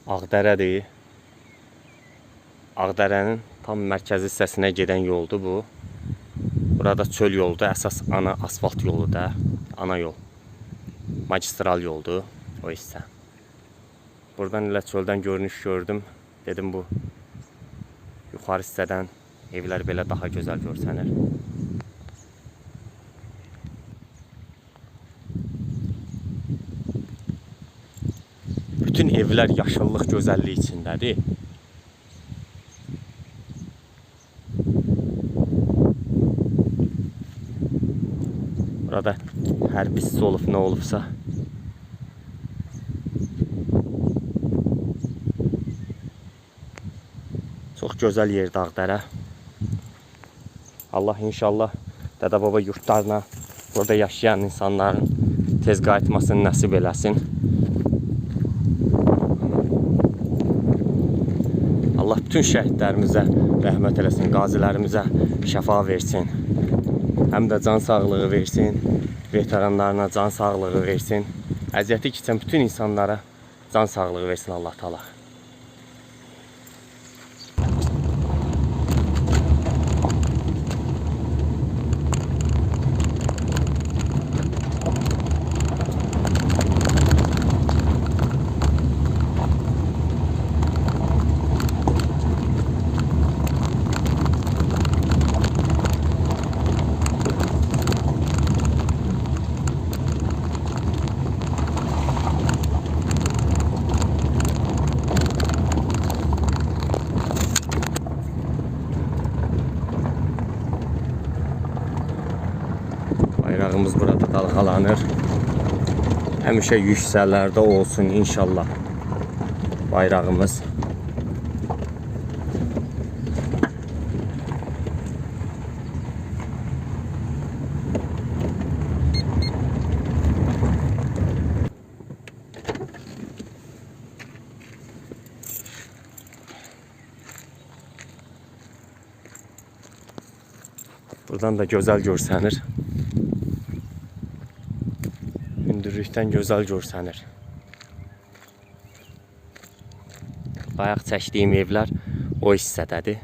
Ağdərədir. Ağdərənin tam mərkəzi hissəsinə gedən yoldur bu. Burada çöl yoldur, əsas ana asfalt yolu da, ana yol. Magistral yoldur o hissə. Buradan elə çöldən görünüş gördüm. Dedim bu yuxarı hissədən evlər belə daha gözəl görsənir. Bütün evlər yaşıllıq gözəlliyi içindədir. Burada hərbi hissə olub, nə olubsa. Çox gözəl yerdir Ağdərə. Allah inşallah dədə-baba yurtlarına, burada yaşayan insanların tez qayıtmasını nəsib eləsin. Allah bütün şəhidlərimizə rəhmət eləsin, qazilərimizə şəfa versin. Həm də can sağlığı versin, veteranlarına can sağlığı versin. Əziyyəti keçən bütün insanlara can sağlığı versin Allah Taala. Bayrağımız burada dalğalanır. Həmişə yüksəklərdə olsun inşallah bayrağımız. Buradan da gözəl görsənir. Hündürlükdən gözəl görsənir. Bayaq çəkdiyim evlər o hissədədir.